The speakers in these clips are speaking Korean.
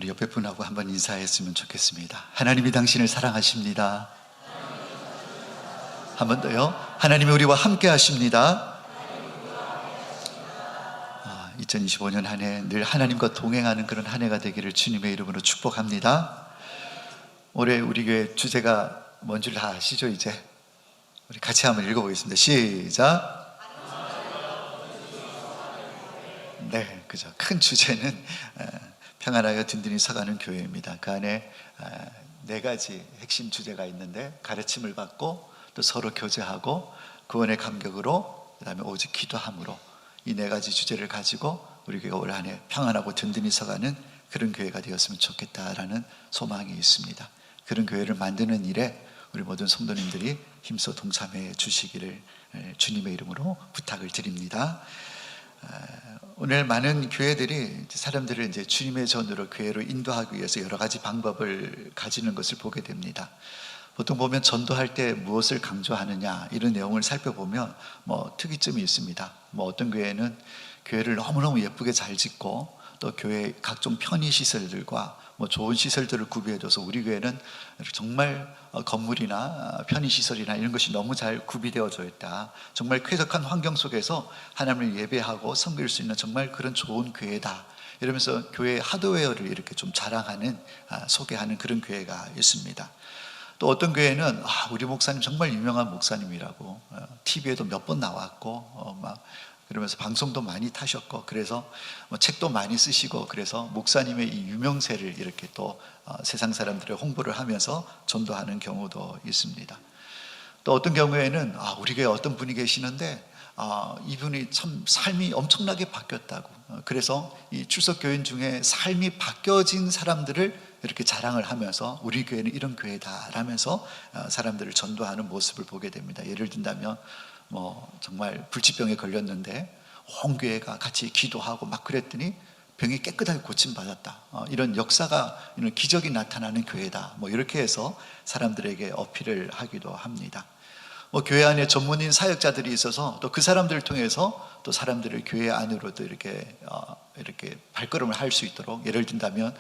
우리 옆에 분하고 한번 인사했으면 좋겠습니다. 하나님이 당신을 사랑하십니다. 한 번 더요. 하나님이 우리와 함께 하십니다. 2025년 한 해 늘 하나님과 동행하는 그런 한 해가 되기를 주님의 이름으로 축복합니다. 올해 우리 교회 주제가 뭔 줄 다 아시죠? 이제 우리 같이 한번 읽어보겠습니다. 시작. 네, 그죠. 큰 주제는 평안하여 든든히 서가는 교회입니다. 그 안에 네 가지 핵심 주제가 있는데, 가르침을 받고 또 서로 교제하고 구원의 감격으로, 그 다음에 오직 기도함으로, 이 네 가지 주제를 가지고 우리 교회가 올 한 해 평안하고 든든히 서가는 그런 교회가 되었으면 좋겠다라는 소망이 있습니다. 그런 교회를 만드는 일에 우리 모든 성도님들이 힘써 동참해 주시기를 주님의 이름으로 부탁을 드립니다. 오늘 많은 교회들이 사람들을 이제 주님의 전으로 교회로 인도하기 위해서 여러 가지 방법을 가지는 것을 보게 됩니다. 보통 보면 전도할 때 무엇을 강조하느냐 이런 내용을 살펴보면 특이점이 있습니다. 어떤 교회는 교회를 너무너무 예쁘게 잘 짓고 또 교회 각종 편의 시설들과 좋은 시설들을 구비해줘서 우리 교회는 정말 건물이나 편의시설이나 이런 것이 너무 잘 구비되어져 있다. 정말 쾌적한 환경 속에서 하나님을 예배하고 섬길 수 있는 정말 그런 좋은 교회다. 이러면서 교회 하드웨어를 이렇게 좀 자랑하는, 소개하는 그런 교회가 있습니다. 또 어떤 교회는 우리 목사님 정말 유명한 목사님이라고 TV에도 몇 번 나왔고 그러면서 방송도 많이 타셨고, 그래서 책도 많이 쓰시고, 그래서 목사님의 이 유명세를 이렇게 또 세상 사람들의 홍보를 하면서 전도하는 경우도 있습니다. 또 어떤 경우에는 우리 교회에 어떤 분이 계시는데 이분이 참 삶이 엄청나게 바뀌었다고, 그래서 이 출석교인 중에 삶이 바뀌어진 사람들을 이렇게 자랑을 하면서 우리 교회는 이런 교회다 라면서 사람들을 전도하는 모습을 보게 됩니다. 예를 든다면 정말 불치병에 걸렸는데 온 교회가 같이 기도하고 막 그랬더니 병이 깨끗하게 고침받았다. 이런 역사가, 이런 기적이 나타나는 교회다. 이렇게 해서 사람들에게 어필을 하기도 합니다. 교회 안에 전문인 사역자들이 있어서 또 그 사람들을 통해서 또 사람들을 교회 안으로도 이렇게 발걸음을 할 수 있도록, 예를 든다면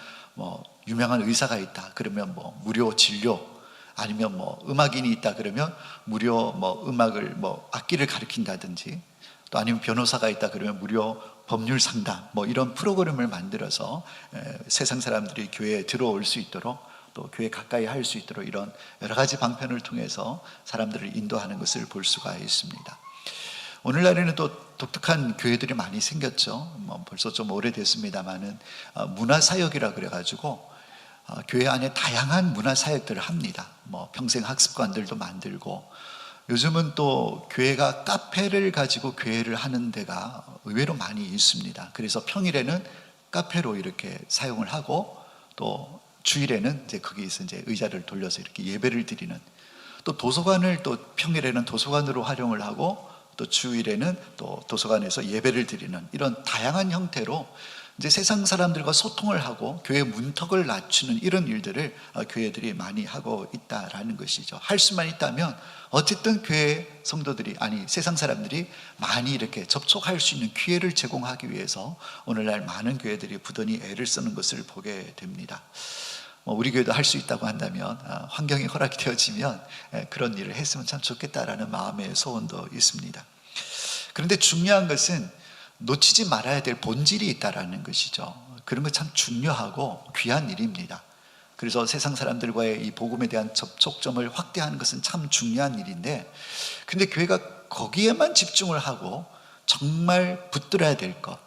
유명한 의사가 있다 그러면 무료 진료, 아니면 음악인이 있다 그러면 무료 음악을 악기를 가르친다든지, 또 아니면 변호사가 있다 그러면 무료 법률 상담, 이런 프로그램을 만들어서 세상 사람들이 교회에 들어올 수 있도록, 또 교회 가까이 할 수 있도록 이런 여러 가지 방편을 통해서 사람들을 인도하는 것을 볼 수가 있습니다. 오늘날에는 또 독특한 교회들이 많이 생겼죠. 벌써 좀 오래됐습니다만은 문화사역이라 그래가지고 교회 안에 다양한 문화사역들을 합니다. 평생 학습관들도 만들고, 요즘은 또 교회가 카페를 가지고 교회를 하는 데가 의외로 많이 있습니다. 그래서 평일에는 카페로 이렇게 사용을 하고, 또 주일에는 이제 거기서 이제 의자를 돌려서 이렇게 예배를 드리는, 또 도서관을 또 평일에는 도서관으로 활용을 하고, 또 주일에는 또 도서관에서 예배를 드리는, 이런 다양한 형태로 이제 세상 사람들과 소통을 하고 교회 문턱을 낮추는 이런 일들을 교회들이 많이 하고 있다라는 것이죠. 할 수만 있다면 어쨌든 교회 성도들이, 세상 사람들이 많이 이렇게 접촉할 수 있는 기회를 제공하기 위해서 오늘날 많은 교회들이 부단히 애를 쓰는 것을 보게 됩니다. 우리 교회도 할 수 있다고 한다면, 환경이 허락이 되어지면 그런 일을 했으면 참 좋겠다라는 마음의 소원도 있습니다. 그런데 중요한 것은 놓치지 말아야 될 본질이 있다라는 것이죠. 그런 거 참 중요하고 귀한 일입니다. 그래서 세상 사람들과의 이 복음에 대한 접촉점을 확대하는 것은 참 중요한 일인데, 근데 교회가 거기에만 집중을 하고 정말 붙들어야 될 것,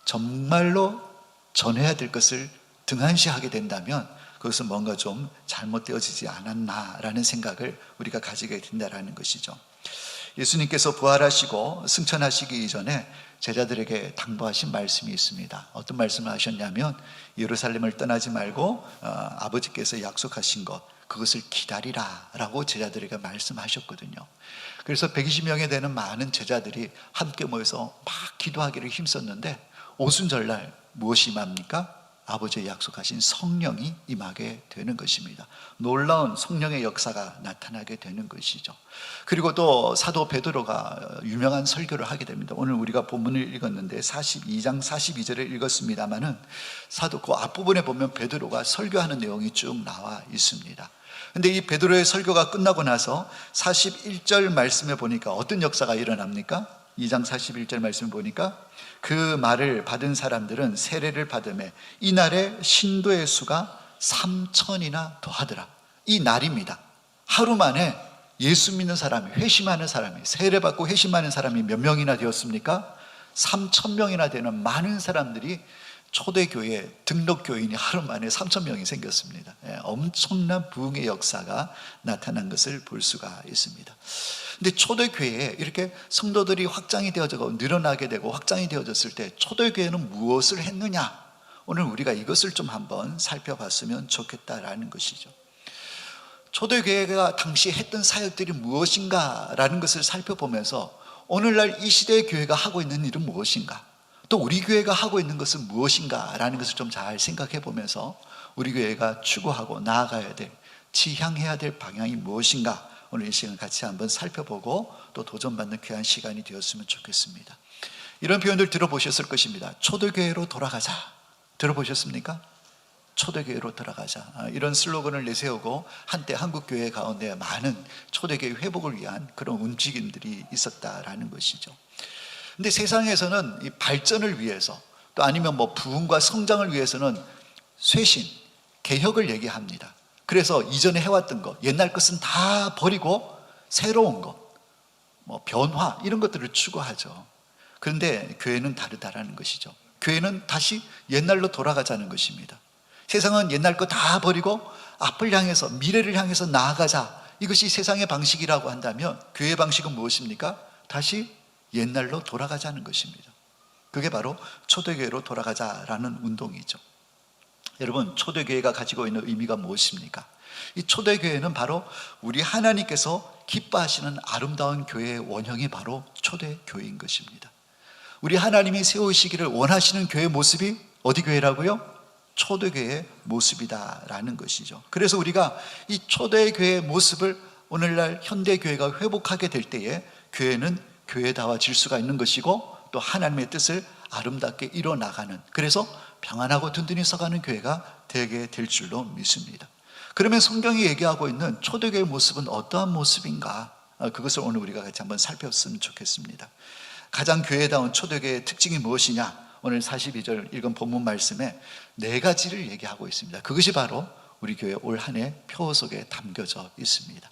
정말로 전해야 될 것을 등한시하게 된다면 그것은 뭔가 좀 잘못되어지지 않았나라는 생각을 우리가 가지게 된다라는 것이죠. 예수님께서 부활하시고 승천하시기 이전에 제자들에게 당부하신 말씀이 있습니다. 어떤 말씀을 하셨냐면, 예루살렘을 떠나지 말고 아버지께서 약속하신 것, 그것을 기다리라 라고 제자들에게 말씀하셨거든요. 그래서 120명에 되는 많은 제자들이 함께 모여서 막 기도하기를 힘썼는데, 오순절날 무엇이 임합니까? 아버지의 약속하신 성령이 임하게 되는 것입니다. 놀라운 성령의 역사가 나타나게 되는 것이죠. 그리고 또 사도 베드로가 유명한 설교를 하게 됩니다. 오늘 우리가 본문을 읽었는데 42장 42절을 읽었습니다마는 사도 그 앞부분에 보면 베드로가 설교하는 내용이 쭉 나와 있습니다. 근데 이 베드로의 설교가 끝나고 나서 41절 말씀에 보니까 어떤 역사가 일어납니까? 2장 41절 말씀을 보니까 그 말을 받은 사람들은 세례를 받음에 이날에 신도의 수가 3,000이나 더하더라. 이 날입니다. 하루 만에 예수 믿는 사람이, 회심하는 사람이, 세례받고 회심하는 사람이 몇 명이나 되었습니까? 3,000명이나 되는 많은 사람들이 초대교회 등록교인이 하루 만에 3,000명이 생겼습니다. 엄청난 부흥의 역사가 나타난 것을 볼 수가 있습니다. 근데 초대교회에 이렇게 성도들이 확장이 되어지고 늘어나게 되고 확장이 되어졌을 때 초대교회는 무엇을 했느냐? 오늘 우리가 이것을 좀 한번 살펴봤으면 좋겠다라는 것이죠. 초대교회가 당시 했던 사역들이 무엇인가라는 것을 살펴보면서 오늘날 이 시대의 교회가 하고 있는 일은 무엇인가? 또 우리 교회가 하고 있는 것은 무엇인가라는 것을 좀 잘 생각해 보면서 우리 교회가 추구하고 나아가야 될, 지향해야 될 방향이 무엇인가 오늘 이 시간 같이 한번 살펴보고 또 도전받는 귀한 시간이 되었으면 좋겠습니다. 이런 표현들 들어보셨을 것입니다. 초대교회로 돌아가자. 들어보셨습니까? 초대교회로 돌아가자. 이런 슬로건을 내세우고 한때 한국교회 가운데 많은 초대교회 회복을 위한 그런 움직임들이 있었다라는 것이죠. 근데 세상에서는 이 발전을 위해서 또 아니면 뭐 부흥과 성장을 위해서는 쇄신, 개혁을 얘기합니다. 그래서 이전에 해왔던 것, 옛날 것은 다 버리고 새로운 것, 뭐 변화 이런 것들을 추구하죠. 그런데 교회는 다르다라는 것이죠. 교회는 다시 옛날로 돌아가자는 것입니다. 세상은 옛날 거 다 버리고 앞을 향해서, 미래를 향해서 나아가자, 이것이 세상의 방식이라고 한다면 교회의 방식은 무엇입니까? 다시 옛날로 돌아가자는 것입니다. 그게 바로 초대교회로 돌아가자라는 운동이죠. 여러분, 초대교회가 가지고 있는 의미가 무엇입니까? 이 초대교회는 바로 우리 하나님께서 기뻐하시는 아름다운 교회의 원형이 바로 초대교회인 것입니다. 우리 하나님이 세우시기를 원하시는 교회의 모습이 어디 교회라고요? 초대교회의 모습이다라는 것이죠. 그래서 우리가 이 초대교회의 모습을 오늘날 현대교회가 회복하게 될 때에 교회는 교회다워질 수가 있는 것이고 또 하나님의 뜻을 아름답게 이뤄나가는, 그래서 평안하고 든든히 서가는 교회가 되게 될 줄로 믿습니다. 그러면 성경이 얘기하고 있는 초대교회의 모습은 어떠한 모습인가? 그것을 오늘 우리가 같이 한번 살펴봤으면 좋겠습니다. 가장 교회다운 초대교회의 특징이 무엇이냐? 오늘 42절 읽은 본문 말씀에 4가지를 얘기하고 있습니다. 그것이 바로 우리 교회 올 한 해 표 속에 담겨져 있습니다.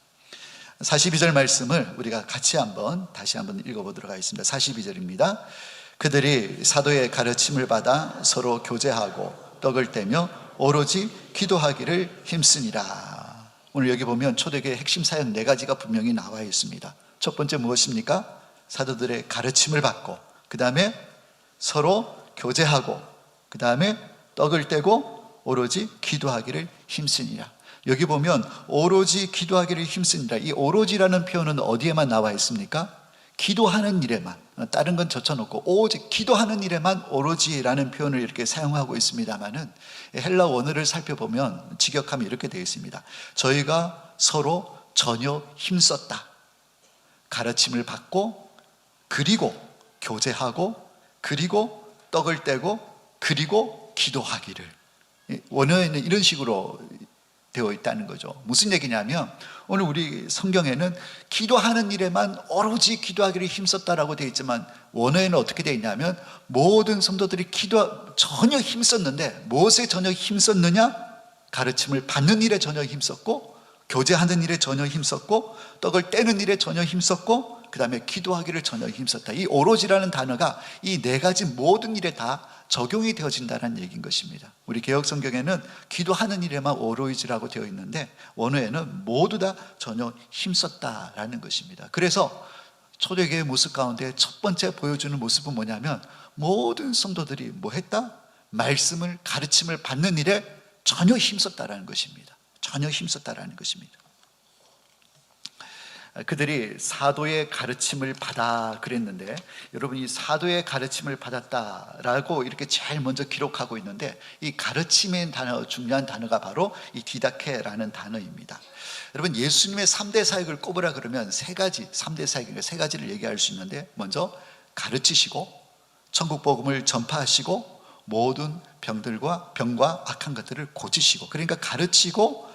42절 말씀을 우리가 같이 다시 한번 읽어보도록 하겠습니다. 42절입니다. 그들이 사도의 가르침을 받아 서로 교제하고 떡을 떼며 오로지 기도하기를 힘쓰니라. 오늘 여기 보면 초대교회 핵심 사역 4가지가 분명히 나와 있습니다. 첫 번째 무엇입니까? 사도들의 가르침을 받고, 그 다음에 서로 교제하고, 그 다음에 떡을 떼고 오로지 기도하기를 힘쓰니라. 여기 보면 오로지 기도하기를 힘쓰니라. 이 오로지라는 표현은 어디에만 나와 있습니까? 기도하는 일에만, 다른 건 젖혀놓고 오직 기도하는 일에만 오로지라는 표현을 이렇게 사용하고 있습니다만은 헬라 원어를 살펴보면 직역함이 이렇게 되어 있습니다. 저희가 서로 전혀 힘썼다. 가르침을 받고, 그리고 교제하고, 그리고 떡을 떼고, 그리고 기도하기를. 원어에는 이런 식으로 되어 있다는 거죠. 무슨 얘기냐면 오늘 우리 성경에는 기도하는 일에만 오로지 기도하기를 힘썼다라고 되어 있지만 원어에는 어떻게 되어 있냐면 모든 성도들이 전혀 힘썼는데 무엇에 전혀 힘썼느냐? 가르침을 받는 일에 전혀 힘썼고, 교제하는 일에 전혀 힘썼고, 떡을 떼는 일에 전혀 힘썼고, 그 다음에 기도하기를 전혀 힘썼다. 이 오로지라는 단어가 이 4가지 모든 일에 다 적용이 되어진다는 얘기인 것입니다. 우리 개역 성경에는 기도하는 일에만 오로지라고 되어 있는데 원어에는 모두 다 전혀 힘썼다라는 것입니다. 그래서 초대교회의 모습 가운데 첫 번째 보여주는 모습은 뭐냐면 모든 성도들이 뭐 했다? 말씀을, 가르침을 받는 일에 전혀 힘썼다라는 것입니다. 전혀 힘썼다라는 것입니다. 그들이 사도의 가르침을 받아 그랬는데, 여러분, 이 사도의 가르침을 받았다라고 이렇게 제일 먼저 기록하고 있는데, 이 가르침의 단어, 중요한 단어가 바로 이 디다케라는 단어입니다. 여러분, 예수님의 3대 사역을 꼽으라 그러면 세 가지, 3대 사역, 세 가지를 얘기할 수 있는데, 먼저 가르치시고 천국 복음을 전파하시고 모든 병과 악한 것들을 고치시고, 그러니까 가르치고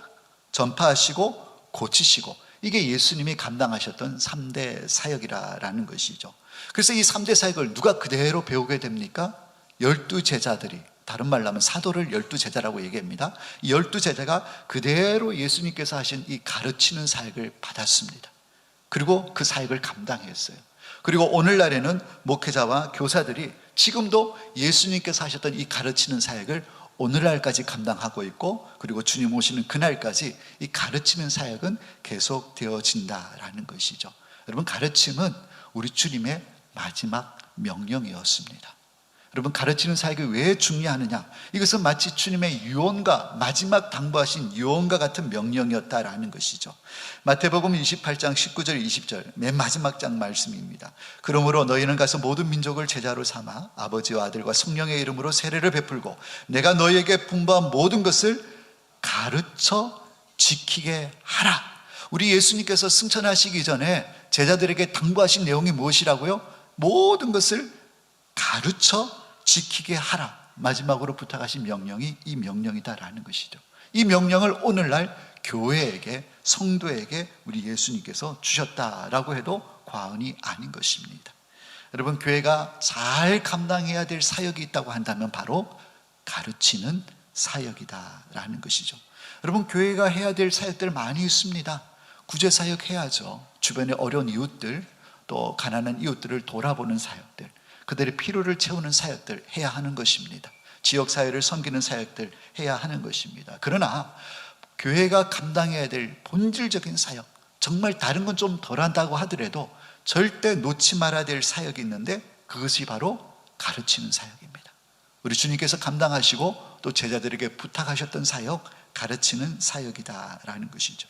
전파하시고 고치시고, 이게 예수님이 감당하셨던 3대 사역이라는 것이죠. 그래서 이 3대 사역을 누가 그대로 배우게 됩니까? 12제자들이, 다른 말로 하면 사도를 12제자라고 얘기합니다. 이 12제자가 그대로 예수님께서 하신 이 가르치는 사역을 받았습니다. 그리고 그 사역을 감당했어요. 그리고 오늘날에는 목회자와 교사들이 지금도 예수님께서 하셨던 이 가르치는 사역을 오늘날까지 감당하고 있고, 그리고 주님 오시는 그날까지 이 가르치는 사역은 계속되어진다라는 것이죠. 여러분, 가르침은 우리 주님의 마지막 명령이었습니다. 여러분, 가르치는 사역이 왜 중요하느냐? 이것은 마치 주님의 유언과, 마지막 당부하신 유언과 같은 명령이었다라는 것이죠. 마태복음 28장 19절 20절, 맨 마지막 장 말씀입니다. 그러므로 너희는 가서 모든 민족을 제자로 삼아 아버지와 아들과 성령의 이름으로 세례를 베풀고 내가 너희에게 분부한 모든 것을 가르쳐 지키게 하라. 우리 예수님께서 승천하시기 전에 제자들에게 당부하신 내용이 무엇이라고요? 모든 것을 가르쳐 지키게 하라. 마지막으로 부탁하신 명령이 이 명령이다라는 것이죠. 이 명령을 오늘날 교회에게, 성도에게 우리 예수님께서 주셨다라고 해도 과언이 아닌 것입니다. 여러분, 교회가 잘 감당해야 될 사역이 있다고 한다면 바로 가르치는 사역이다라는 것이죠. 여러분, 교회가 해야 될 사역들 많이 있습니다. 구제사역 해야죠. 주변의 어려운 이웃들, 또 가난한 이웃들을 돌아보는 사역들, 그들의 필요를 채우는 사역들 해야 하는 것입니다. 지역사회를 섬기는 사역들 해야 하는 것입니다. 그러나 교회가 감당해야 될 본질적인 사역, 정말 다른 건 좀 덜한다고 하더라도 절대 놓지 말아야 될 사역이 있는데, 그것이 바로 가르치는 사역입니다. 우리 주님께서 감당하시고 또 제자들에게 부탁하셨던 사역, 가르치는 사역이다라는 것이죠.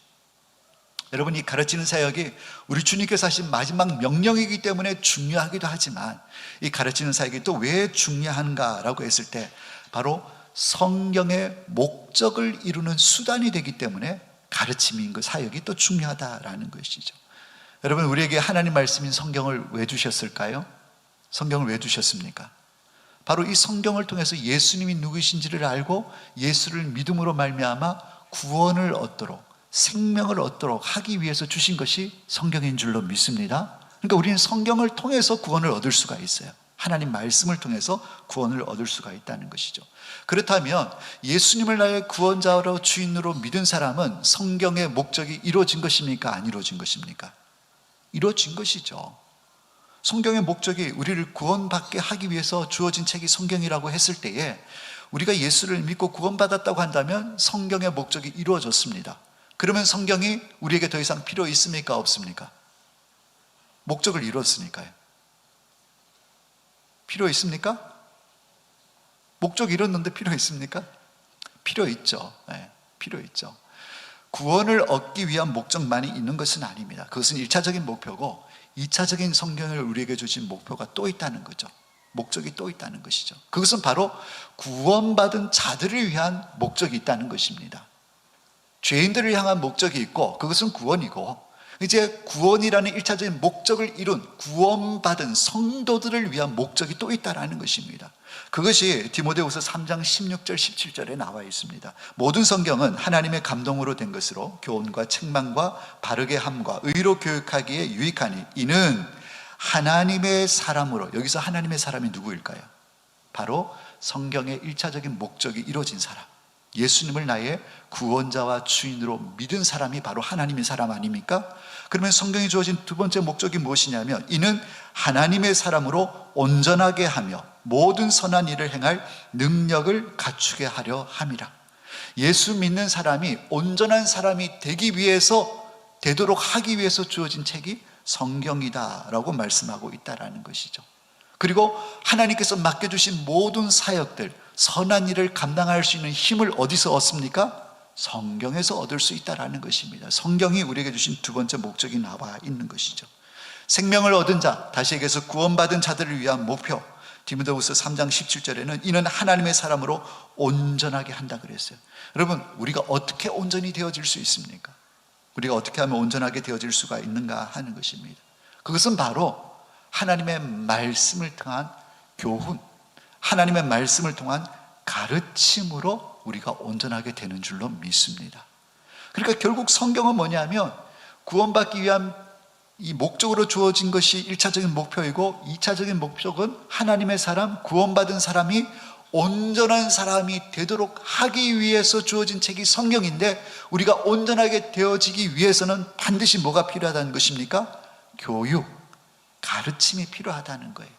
여러분, 이 가르치는 사역이 우리 주님께서 하신 마지막 명령이기 때문에 중요하기도 하지만, 이 가르치는 사역이 또 왜 중요한가라고 했을 때 바로 성경의 목적을 이루는 수단이 되기 때문에 가르침인 그 사역이 또 중요하다라는 것이죠. 여러분, 우리에게 하나님 말씀인 성경을 왜 주셨을까요? 성경을 왜 주셨습니까? 바로 이 성경을 통해서 예수님이 누구이신지를 알고 예수를 믿음으로 말미암아 구원을 얻도록, 생명을 얻도록 하기 위해서 주신 것이 성경인 줄로 믿습니다. 그러니까 우리는 성경을 통해서 구원을 얻을 수가 있어요. 하나님 말씀을 통해서 구원을 얻을 수가 있다는 것이죠. 그렇다면 예수님을 나의 구원자로 주인으로 믿은 사람은 성경의 목적이 이루어진 것입니까? 안 이루어진 것입니까? 이루어진 것이죠. 성경의 목적이 우리를 구원받게 하기 위해서 주어진 책이 성경이라고 했을 때에 우리가 예수를 믿고 구원받았다고 한다면 성경의 목적이 이루어졌습니다. 그러면 성경이 우리에게 더 이상 필요 있습니까? 없습니까? 목적을 이뤘으니까요. 필요 있습니까? 목적 이뤘는데 필요 있습니까? 필요 있죠. 네, 필요 있죠. 구원을 얻기 위한 목적만이 있는 것은 아닙니다. 그것은 1차적인 목표고 2차적인 성경을 우리에게 주신 목표가 또 있다는 거죠. 목적이 또 있다는 것이죠. 그것은 바로 구원받은 자들을 위한 목적이 있다는 것입니다. 죄인들을 향한 목적이 있고 그것은 구원이고, 이제 구원이라는 1차적인 목적을 이룬 구원받은 성도들을 위한 목적이 또 있다는 것입니다. 그것이 디모데후서 3장 16절 17절에 나와 있습니다. 모든 성경은 하나님의 감동으로 된 것으로 교훈과 책망과 바르게 함과 의로 교육하기에 유익하니 이는 하나님의 사람으로, 여기서 하나님의 사람이 누구일까요? 바로 성경의 1차적인 목적이 이루어진 사람, 예수님을 나의 구원자와 주인으로 믿은 사람이 바로 하나님의 사람 아닙니까? 그러면 성경이 주어진 두 번째 목적이 무엇이냐면 이는 하나님의 사람으로 온전하게 하며 모든 선한 일을 행할 능력을 갖추게 하려 함이라. 예수 믿는 사람이 온전한 사람이 되기 위해서, 되도록 하기 위해서 주어진 책이 성경이다라고 말씀하고 있다는 것이죠. 그리고 하나님께서 맡겨주신 모든 사역들, 선한 일을 감당할 수 있는 힘을 어디서 얻습니까? 성경에서 얻을 수 있다라는 것입니다. 성경이 우리에게 주신 두 번째 목적이 나와 있는 것이죠. 생명을 얻은 자, 다시 얘기해서 구원받은 자들을 위한 목표, 디모데후서 3장 17절에는 이는 하나님의 사람으로 온전하게 한다 그랬어요. 여러분, 우리가 어떻게 온전히 되어질 수 있습니까? 우리가 어떻게 하면 온전하게 되어질 수가 있는가 하는 것입니다. 그것은 바로 하나님의 말씀을 통한 교훈, 하나님의 말씀을 통한 가르침으로 우리가 온전하게 되는 줄로 믿습니다. 그러니까 결국 성경은 뭐냐면 구원받기 위한 이 목적으로 주어진 것이 1차적인 목표이고 2차적인 목적은 하나님의 사람, 구원받은 사람이 온전한 사람이 되도록 하기 위해서 주어진 책이 성경인데, 우리가 온전하게 되어지기 위해서는 반드시 뭐가 필요하다는 것입니까? 교육, 가르침이 필요하다는 거예요.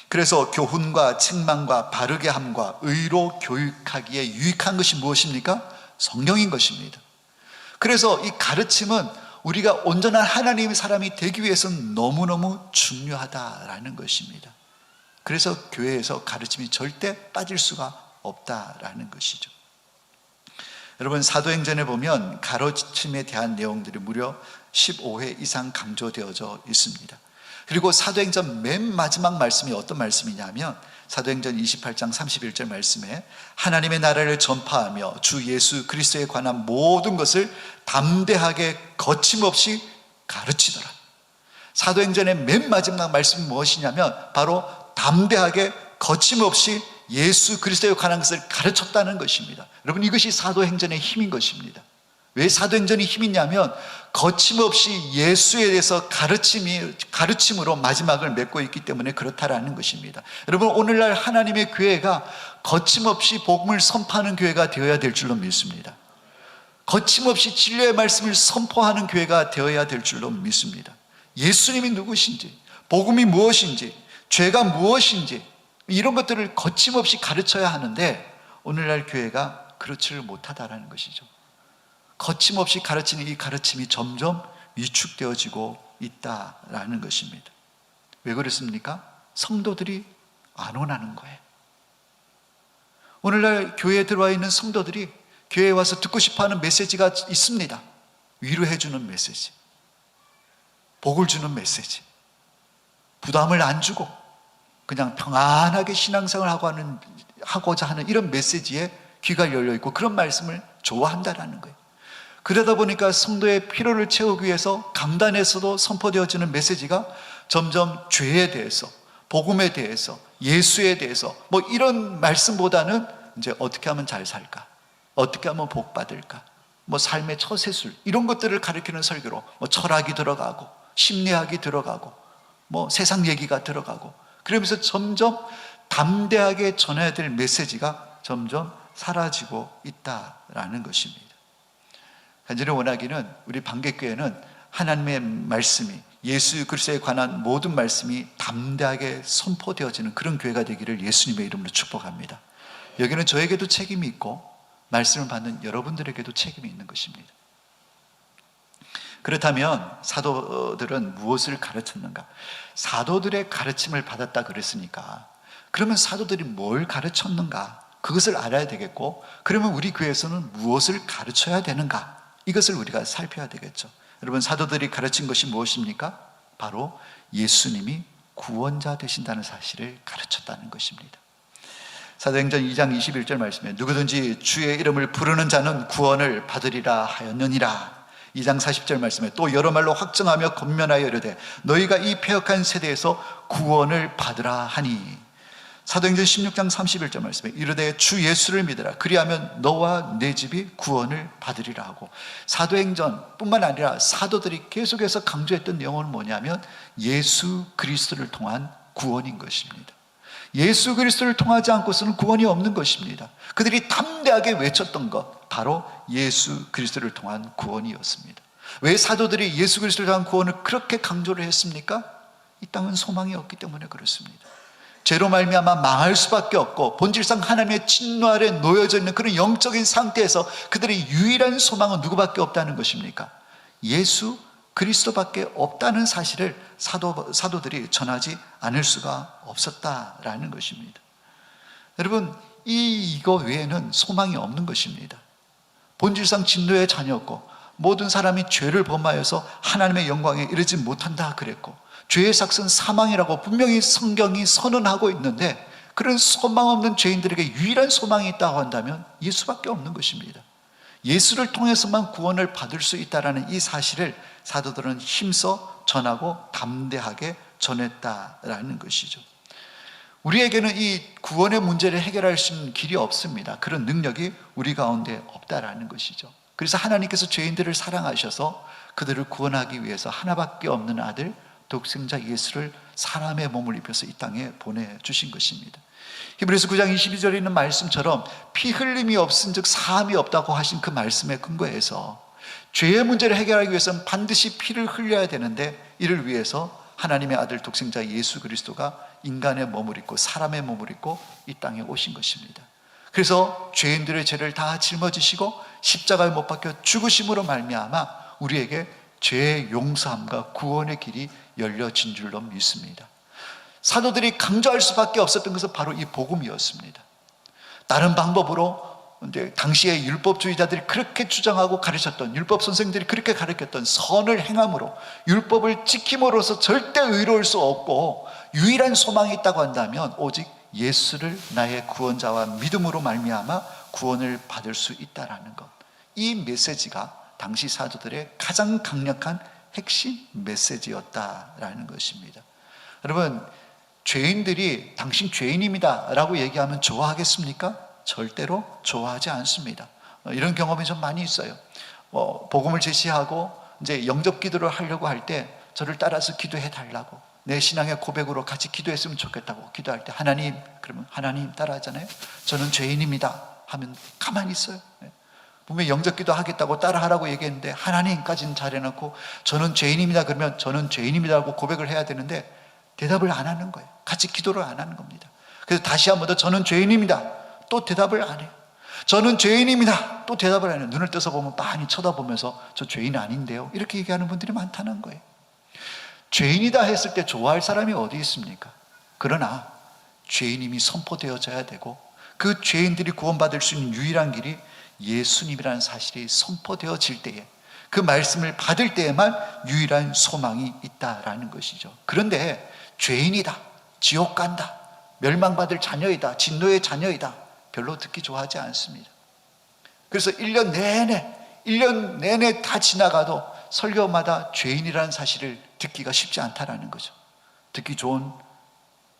그래서 교훈과 책망과 바르게 함과 의로 교육하기에 유익한 것이 무엇입니까? 성경인 것입니다. 그래서 이 가르침은 우리가 온전한 하나님의 사람이 되기 위해서는 너무너무 중요하다라는 것입니다. 그래서 교회에서 가르침이 절대 빠질 수가 없다라는 것이죠. 여러분, 사도행전에 보면 가르침에 대한 내용들이 무려 15회 이상 강조되어져 있습니다. 그리고 사도행전 맨 마지막 말씀이 어떤 말씀이냐면 사도행전 28장 31절 말씀에 하나님의 나라를 전파하며 주 예수 그리스도에 관한 모든 것을 담대하게 거침없이 가르치더라. 사도행전의 맨 마지막 말씀이 무엇이냐면 바로 담대하게 거침없이 예수 그리스도에 관한 것을 가르쳤다는 것입니다. 여러분, 이것이 사도행전의 힘인 것입니다. 왜 사도행전이 힘이 있냐면 거침없이 예수에 대해서 가르침으로 마지막을 맺고 있기 때문에 그렇다라는 것입니다. 여러분, 오늘날 하나님의 교회가 거침없이 복음을 선포하는 교회가 되어야 될 줄로 믿습니다. 거침없이 진리의 말씀을 선포하는 교회가 되어야 될 줄로 믿습니다. 예수님이 누구신지, 복음이 무엇인지, 죄가 무엇인지 이런 것들을 거침없이 가르쳐야 하는데 오늘날 교회가 그렇지를 못하다라는 것이죠. 거침없이 가르치는 이 가르침이 점점 위축되어지고 있다라는 것입니다. 왜 그렇습니까? 성도들이 안 원하는 거예요. 오늘날 교회에 들어와 있는 성도들이 교회에 와서 듣고 싶어하는 메시지가 있습니다. 위로해주는 메시지, 복을 주는 메시지, 부담을 안 주고 그냥 평안하게 신앙생활을 하고자 하는 이런 메시지에 귀가 열려있고 그런 말씀을 좋아한다라는 거예요. 그러다 보니까 성도의 필요를 채우기 위해서 강단에서도 선포되어지는 메시지가 점점 죄에 대해서, 복음에 대해서, 예수에 대해서 뭐 이런 말씀보다는 이제 어떻게 하면 잘 살까, 어떻게 하면 복 받을까, 뭐 삶의 처세술 이런 것들을 가르치는 설교로 뭐 철학이 들어가고 심리학이 들어가고 뭐 세상 얘기가 들어가고, 그러면서 점점 담대하게 전해야 될 메시지가 점점 사라지고 있다라는 것입니다. 간절히 원하기는 우리 방객교회는 하나님의 말씀이, 예수 그리스도에 관한 모든 말씀이 담대하게 선포되어지는 그런 교회가 되기를 예수님의 이름으로 축복합니다. 여기는 저에게도 책임이 있고 말씀을 받는 여러분들에게도 책임이 있는 것입니다. 그렇다면 사도들은 무엇을 가르쳤는가? 사도들의 가르침을 받았다 그랬으니까 그러면 사도들이 뭘 가르쳤는가? 그것을 알아야 되겠고, 그러면 우리 교회에서는 무엇을 가르쳐야 되는가? 이것을 우리가 살펴야 되겠죠. 여러분, 사도들이 가르친 것이 무엇입니까? 바로 예수님이 구원자 되신다는 사실을 가르쳤다는 것입니다. 사도행전 2장 21절 말씀에 누구든지 주의 이름을 부르는 자는 구원을 받으리라 하였느니라. 2장 40절 말씀에 또 여러 말로 확증하며 권면하여 이르되 너희가 이 패역한 세대에서 구원을 받으라 하니. 사도행전 16장 31절 말씀에 이르되 주 예수를 믿으라 그리하면 너와 내 집이 구원을 받으리라 하고, 사도행전 뿐만 아니라 사도들이 계속해서 강조했던 내용은 뭐냐면 예수 그리스도를 통한 구원인 것입니다. 예수 그리스도를 통하지 않고서는 구원이 없는 것입니다. 그들이 담대하게 외쳤던 것 바로 예수 그리스도를 통한 구원이었습니다. 왜 사도들이 예수 그리스도를 통한 구원을 그렇게 강조를 했습니까? 이 땅은 소망이 없기 때문에 그렇습니다. 죄로 말미암아 망할 수밖에 없고 본질상 하나님의 진노 아래 놓여져 있는 그런 영적인 상태에서 그들의 유일한 소망은 누구밖에 없다는 것입니까? 예수 그리스도밖에 없다는 사실을 사도들이 전하지 않을 수가 없었다라는 것입니다. 여러분, 이거 외에는 소망이 없는 것입니다. 본질상 진노의 자녀였고 모든 사람이 죄를 범하여서 하나님의 영광에 이르지 못한다 그랬고 죄의 삭은 사망이라고 분명히 성경이 선언하고 있는데 그런 소망 없는 죄인들에게 유일한 소망이 있다고 한다면 예수밖에 없는 것입니다. 예수를 통해서만 구원을 받을 수 있다는 이 사실을 사도들은 힘써 전하고 담대하게 전했다라는 것이죠. 우리에게는 이 구원의 문제를 해결할 수 있는 길이 없습니다. 그런 능력이 우리 가운데 없다라는 것이죠. 그래서 하나님께서 죄인들을 사랑하셔서 그들을 구원하기 위해서 하나밖에 없는 아들 독생자 예수를 사람의 몸을 입혀서 이 땅에 보내주신 것입니다. 히브리서 9장 22절에 있는 말씀처럼 피 흘림이 없은 즉 사함이 없다고 하신 그 말씀에 근거해서 죄의 문제를 해결하기 위해서는 반드시 피를 흘려야 되는데 이를 위해서 하나님의 아들 독생자 예수 그리스도가 인간의 몸을 입고 사람의 몸을 입고 이 땅에 오신 것입니다. 그래서 죄인들의 죄를 다 짊어지시고 십자가에 못 박혀 죽으심으로 말미암아 우리에게 죄의 용서함과 구원의 길이 열려진 줄로 믿습니다. 사도들이 강조할 수밖에 없었던 것은 바로 이 복음이었습니다. 다른 방법으로 이제 당시의 율법주의자들이 그렇게 주장하고 가르쳤던, 율법 선생들이 그렇게 가르쳤던 선을 행함으로 율법을 지킴으로써 절대 의로울 수 없고 유일한 소망이 있다고 한다면 오직 예수를 나의 구원자와 믿음으로 말미암아 구원을 받을 수 있다라는 것, 이 메시지가 당시 사도들의 가장 강력한 핵심 메시지였다라는 것입니다. 여러분, 죄인들이 당신 죄인입니다 라고 얘기하면 좋아하겠습니까? 절대로 좋아하지 않습니다. 이런 경험이 좀 많이 있어요. 복음을 제시하고 이제 영접 기도를 하려고 할 때 저를 따라서 기도해 달라고, 내 신앙의 고백으로 같이 기도했으면 좋겠다고 기도할 때 하나님, 그러면 하나님 따라 하잖아요. 저는 죄인입니다 하면 가만히 있어요. 분명히 영접 기도 하겠다고 따라 하라고 얘기했는데 하나님까지는 잘해놓고 저는 죄인입니다 그러면 저는 죄인입니다 하고 고백을 해야 되는데 대답을 안 하는 거예요. 같이 기도를 안 하는 겁니다. 그래서 다시 한 번 더 저는 죄인입니다, 또 대답을 안 해요. 저는 죄인입니다, 또 대답을 안 해요. 눈을 떠서 보면 빤히 쳐다보면서 저 죄인 아닌데요 이렇게 얘기하는 분들이 많다는 거예요. 죄인이다 했을 때 좋아할 사람이 어디 있습니까? 그러나 죄인임이 선포되어져야 되고 그 죄인들이 구원받을 수 있는 유일한 길이 예수님이라는 사실이 선포되어질 때에, 그 말씀을 받을 때에만 유일한 소망이 있다라는 것이죠. 그런데 죄인이다, 지옥 간다, 멸망받을 자녀이다, 진노의 자녀이다 별로 듣기 좋아하지 않습니다. 그래서 1년 내내 다 지나가도 설교마다 죄인이라는 사실을 듣기가 쉽지 않다라는 거죠. 듣기 좋은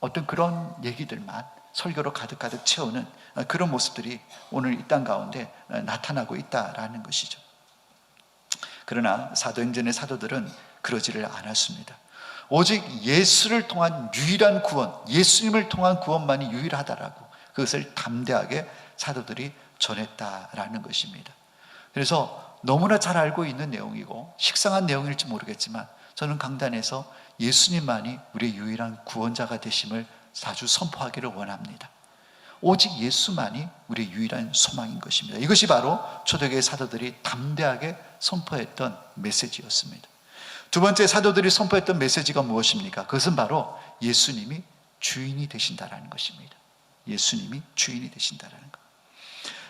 어떤 그런 얘기들만 설교로 가득가득 채우는 그런 모습들이 오늘 이 땅 가운데 나타나고 있다라는 것이죠. 그러나 사도행전의 사도들은 그러지를 않았습니다. 오직 예수를 통한 유일한 구원, 예수님을 통한 구원만이 유일하다라고 그것을 담대하게 사도들이 전했다라는 것입니다. 그래서 너무나 잘 알고 있는 내용이고 식상한 내용일지 모르겠지만 저는 강단에서 예수님만이 우리의 유일한 구원자가 되심을 자주 선포하기를 원합니다. 오직 예수만이 우리의 유일한 소망인 것입니다. 이것이 바로 초대교회 사도들이 담대하게 선포했던 메시지였습니다. 두 번째, 사도들이 선포했던 메시지가 무엇입니까? 그것은 바로 예수님이 주인이 되신다라는 것입니다. 예수님이 주인이 되신다라는 것.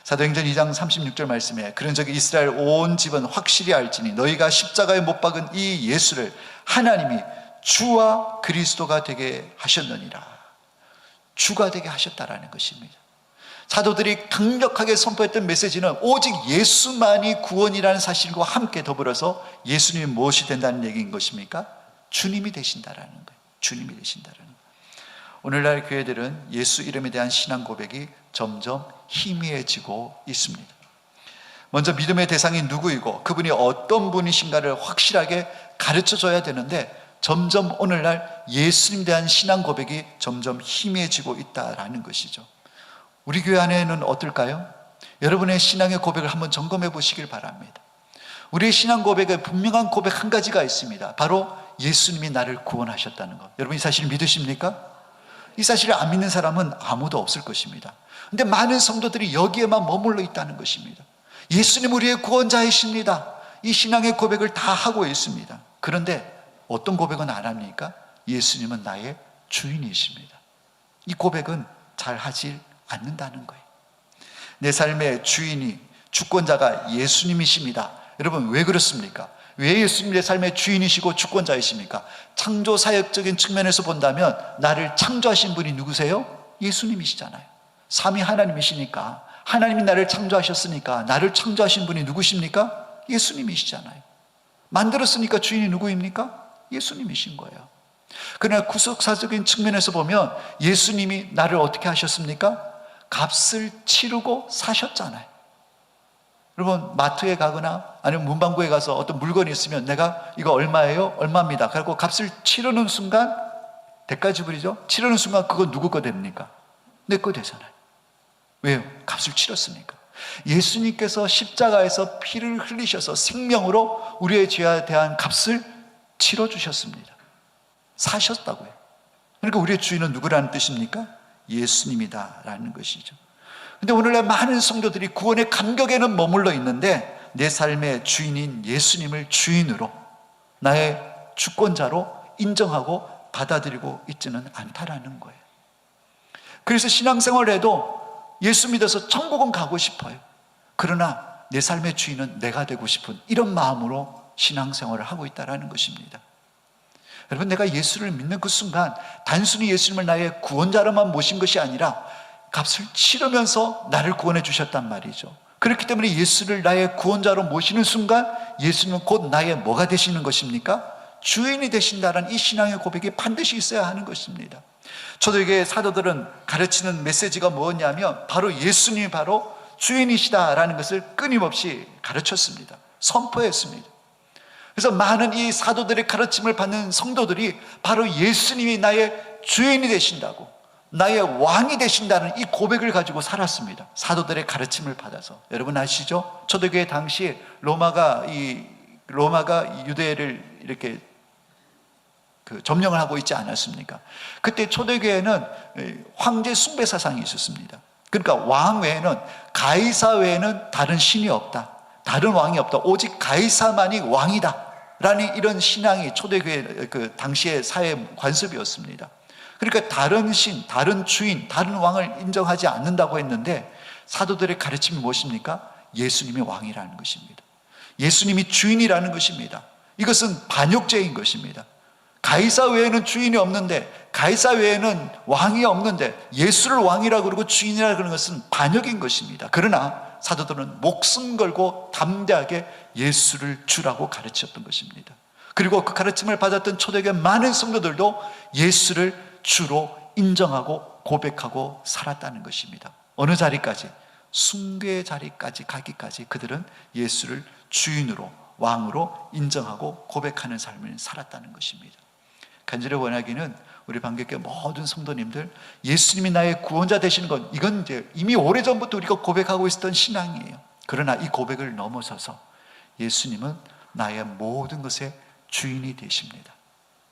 사도행전 2장 36절 말씀에 그런즉 이스라엘 온 집은 확실히 알지니 너희가 십자가에 못 박은 이 예수를 하나님이 주와 그리스도가 되게 하셨느니라. 주가 되게 하셨다라는 것입니다. 사도들이 강력하게 선포했던 메시지는 오직 예수만이 구원이라는 사실과 함께 더불어서 예수님이 무엇이 된다는 얘기인 것입니까? 주님이 되신다라는 거예요. 주님이 되신다라는 거예요. 오늘날 교회들은 예수 이름에 대한 신앙 고백이 점점 희미해지고 있습니다. 먼저 믿음의 대상이 누구이고 그분이 어떤 분이신가를 확실하게 가르쳐줘야 되는데 점점 오늘날 예수님에 대한 신앙 고백이 점점 희미해지고 있다라는 것이죠. 우리 교회 안에는 어떨까요? 여러분의 신앙의 고백을 한번 점검해 보시길 바랍니다. 우리의 신앙 고백에 분명한 고백 한 가지가 있습니다. 바로 예수님이 나를 구원하셨다는 것. 여러분 이 사실을 믿으십니까? 이 사실을 안 믿는 사람은 아무도 없을 것입니다. 근데 많은 성도들이 여기에만 머물러 있다는 것입니다. 예수님 우리의 구원자이십니다. 이 신앙의 고백을 다 하고 있습니다. 그런데 어떤 고백은 안 합니까? 예수님은 나의 주인이십니다. 이 고백은 잘 하지 않는다는 거예요. 내 삶의 주인이, 주권자가 예수님이십니다. 여러분, 왜 그렇습니까? 왜 예수님이 내 삶의 주인이시고 주권자이십니까? 창조사역적인 측면에서 본다면 나를 창조하신 분이 누구세요? 예수님이시잖아요. 삼위 하나님이시니까, 하나님이 나를 창조하셨으니까 나를 창조하신 분이 누구십니까? 예수님이시잖아요. 만들었으니까 주인이 누구입니까? 예수님이신 거예요. 그러나 구속사적인 측면에서 보면 예수님이 나를 어떻게 하셨습니까? 값을 치르고 사셨잖아요. 여러분, 마트에 가거나 아니면 문방구에 가서 어떤 물건이 있으면 내가 이거 얼마예요? 얼마입니다. 그리고 값을 치르는 순간, 대가 지불이죠. 치르는 순간 그거 누구 거 됩니까? 내 거 되잖아요. 왜요? 값을 치렀으니까. 예수님께서 십자가에서 피를 흘리셔서 생명으로 우리의 죄에 대한 값을 치러주셨습니다. 사셨다고요. 그러니까 우리의 주인은 누구라는 뜻입니까? 예수님이다라는 것이죠. 근데 오늘날 많은 성도들이 구원의 감격에는 머물러 있는데 내 삶의 주인인 예수님을 주인으로, 나의 주권자로 인정하고 받아들이고 있지는 않다라는 거예요. 그래서 신앙생활을 해도 예수 믿어서 천국은 가고 싶어요. 그러나 내 삶의 주인은 내가 되고 싶은 이런 마음으로 신앙생활을 하고 있다는 것입니다. 여러분, 내가 예수를 믿는 그 순간 단순히 예수님을 나의 구원자로만 모신 것이 아니라 값을 치르면서 나를 구원해 주셨단 말이죠. 그렇기 때문에 예수를 나의 구원자로 모시는 순간 예수님은 곧 나의 뭐가 되시는 것입니까? 주인이 되신다는 이 신앙의 고백이 반드시 있어야 하는 것입니다. 초대교회 사도들은 가르치는 메시지가 뭐였냐면 바로 예수님이 바로 주인이시다라는 것을 끊임없이 가르쳤습니다. 선포했습니다. 그래서 많은 이 사도들의 가르침을 받는 성도들이 바로 예수님이 나의 주인이 되신다고, 나의 왕이 되신다는 이 고백을 가지고 살았습니다. 사도들의 가르침을 받아서. 여러분 아시죠? 초대교회 당시에 로마가 유대를 이렇게 점령을 하고 있지 않았습니까? 그때 초대교회는 황제 숭배 사상이 있었습니다. 그러니까 왕 외에는, 가이사 외에는 다른 신이 없다, 다른 왕이 없다, 오직 가이사만이 왕이다 라는 이런 신앙이 초대교회 그 당시의 사회 관습이었습니다. 그러니까 다른 신, 다른 주인, 다른 왕을 인정하지 않는다고 했는데 사도들의 가르침이 무엇입니까? 예수님이 왕이라는 것입니다. 예수님이 주인이라는 것입니다. 이것은 반역죄인 것입니다. 가이사 외에는 주인이 없는데, 가이사 외에는 왕이 없는데 예수를 왕이라고 그러고 주인이라고 그러는 것은 반역인 것입니다. 그러나 사도들은 목숨 걸고 담대하게 예수를 주라고 가르쳤던 것입니다. 그리고 그 가르침을 받았던 초대교회 많은 성도들도 예수를 주로 인정하고 고백하고 살았다는 것입니다. 어느 자리까지? 숭배의 자리까지 가기까지 그들은 예수를 주인으로, 왕으로 인정하고 고백하는 삶을 살았다는 것입니다. 간절히 원하기는 우리 방격교 모든 성도님들, 예수님이 나의 구원자 되시는 것, 이건 이제 이미 오래전부터 우리가 고백하고 있었던 신앙이에요. 그러나 이 고백을 넘어서서 예수님은 나의 모든 것의 주인이 되십니다.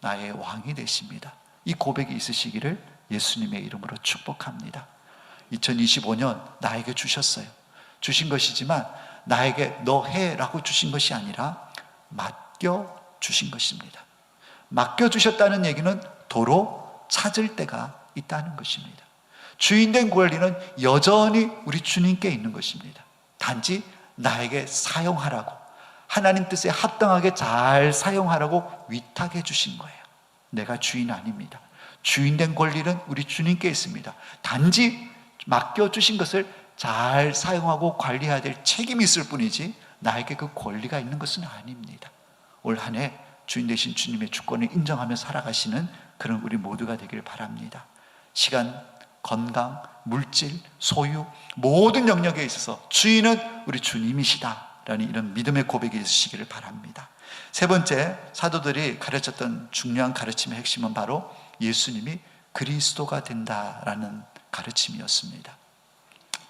나의 왕이 되십니다. 이 고백이 있으시기를 예수님의 이름으로 축복합니다. 2025년 나에게 주셨어요. 주신 것이지만 나에게 너 해라고 주신 것이 아니라 맡겨 주신 것입니다. 맡겨주셨다는 얘기는 도로 찾을 때가 있다는 것입니다. 주인된 권리는 여전히 우리 주님께 있는 것입니다. 단지 나에게 사용하라고, 하나님 뜻에 합당하게 잘 사용하라고 위탁해 주신 거예요. 내가 주인 아닙니다. 주인된 권리는 우리 주님께 있습니다. 단지 맡겨주신 것을 잘 사용하고 관리해야 될 책임이 있을 뿐이지 나에게 그 권리가 있는 것은 아닙니다. 올 한 해 주인 되신 주님의 주권을 인정하며 살아가시는 그런 우리 모두가 되길 바랍니다. 시간, 건강, 물질, 소유, 모든 영역에 있어서 주인은 우리 주님이시다라는 이런 믿음의 고백이 있으시기를 바랍니다. 세 번째, 사도들이 가르쳤던 중요한 가르침의 핵심은 바로 예수님이 그리스도가 된다라는 가르침이었습니다.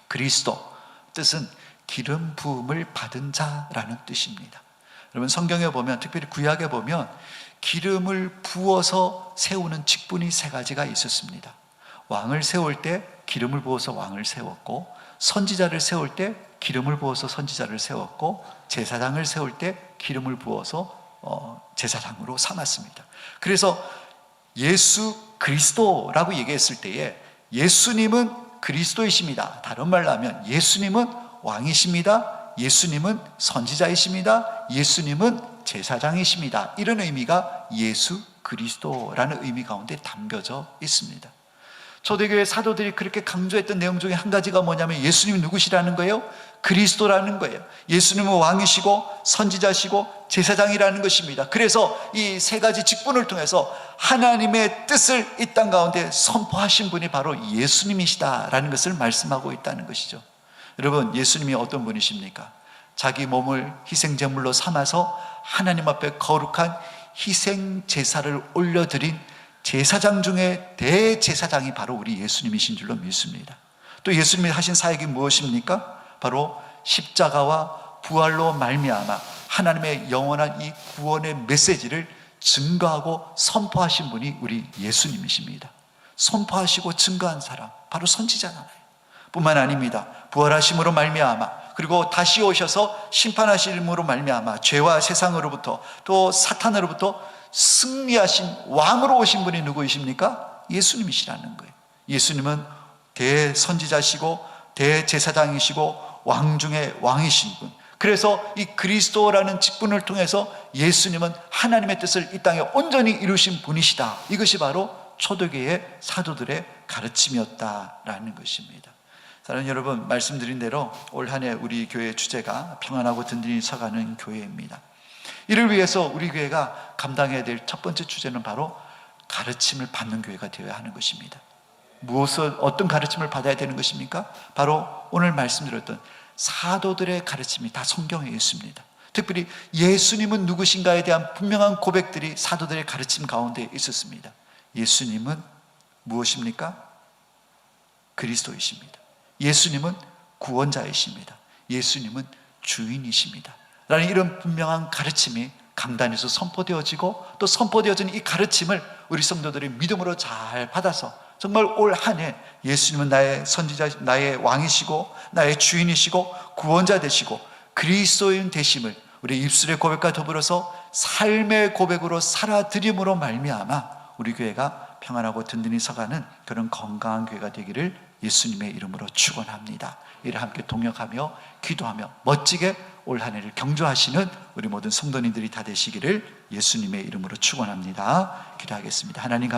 그리스도, 뜻은 기름 부음을 받은 자라는 뜻입니다. 여러분, 성경에 보면, 특별히 구약에 보면 기름을 부어서 세우는 직분이 세 가지가 있었습니다. 왕을 세울 때 기름을 부어서 왕을 세웠고, 선지자를 세울 때 기름을 부어서 선지자를 세웠고, 제사장을 세울 때 기름을 부어서 제사장으로 삼았습니다. 그래서 예수 그리스도라고 얘기했을 때에 예수님은 그리스도이십니다. 다른 말로 하면 예수님은 왕이십니다. 예수님은 선지자이십니다. 예수님은 제사장이십니다. 이런 의미가 예수 그리스도라는 의미 가운데 담겨져 있습니다. 초대교회 사도들이 그렇게 강조했던 내용 중에 한 가지가 뭐냐면 예수님이 누구시라는 거예요? 그리스도라는 거예요. 예수님은 왕이시고 선지자시고 제사장이라는 것입니다. 그래서 이 세 가지 직분을 통해서 하나님의 뜻을 이 땅 가운데 선포하신 분이 바로 예수님이시다라는 것을 말씀하고 있다는 것이죠. 여러분, 예수님이 어떤 분이십니까? 자기 몸을 희생제물로 삼아서 하나님 앞에 거룩한 희생 제사를 올려드린 제사장 중에 대제사장이 바로 우리 예수님이신 줄로 믿습니다. 또 예수님이 하신 사역이 무엇입니까? 바로 십자가와 부활로 말미암아 하나님의 영원한 이 구원의 메시지를 증거하고 선포하신 분이 우리 예수님이십니다. 선포하시고 증거한 사람, 바로 선지자잖아요. 뿐만 아닙니다. 부활하심으로 말미암아, 그리고 다시 오셔서 심판하심으로 말미암아 죄와 세상으로부터 또 사탄으로부터 승리하신 왕으로 오신 분이 누구이십니까? 예수님이시라는 거예요. 예수님은 대선지자시고 대제사장이시고 왕 중에 왕이신 분. 그래서 이 그리스도라는 직분을 통해서 예수님은 하나님의 뜻을 이 땅에 온전히 이루신 분이시다. 이것이 바로 초대교회의 사도들의 가르침이었다라는 것입니다. 사랑하는 여러분, 말씀드린 대로 올 한 해 우리 교회의 주제가 평안하고 든든히 서가는 교회입니다. 이를 위해서 우리 교회가 감당해야 될 첫 번째 주제는 바로 가르침을 받는 교회가 되어야 하는 것입니다. 어떤 가르침을 받아야 되는 것입니까? 바로 오늘 말씀드렸던 사도들의 가르침이 다 성경에 있습니다. 특별히 예수님은 누구신가에 대한 분명한 고백들이 사도들의 가르침 가운데 있었습니다. 예수님은 무엇입니까? 그리스도이십니다. 예수님은 구원자이십니다. 예수님은 주인이십니다. 라는 이런 분명한 가르침이 강단에서 선포되어지고 또 선포되어진 이 가르침을 우리 성도들이 믿음으로 잘 받아서 정말 올 한 해 예수님은 나의 선지자, 나의 왕이시고 나의 주인이시고 구원자 되시고 그리스도인 되심을 우리 입술의 고백과 더불어서 삶의 고백으로 살아드림으로 말미암아 우리 교회가 평안하고 든든히 서가는 그런 건강한 교회가 되기를 예수님의 이름으로 축원합니다. 이를 함께 동역하며 기도하며 멋지게 올 한 해를 경주하시는 우리 모든 성도님들이 다 되시기를 예수님의 이름으로 축원합니다. 기도하겠습니다. 하나님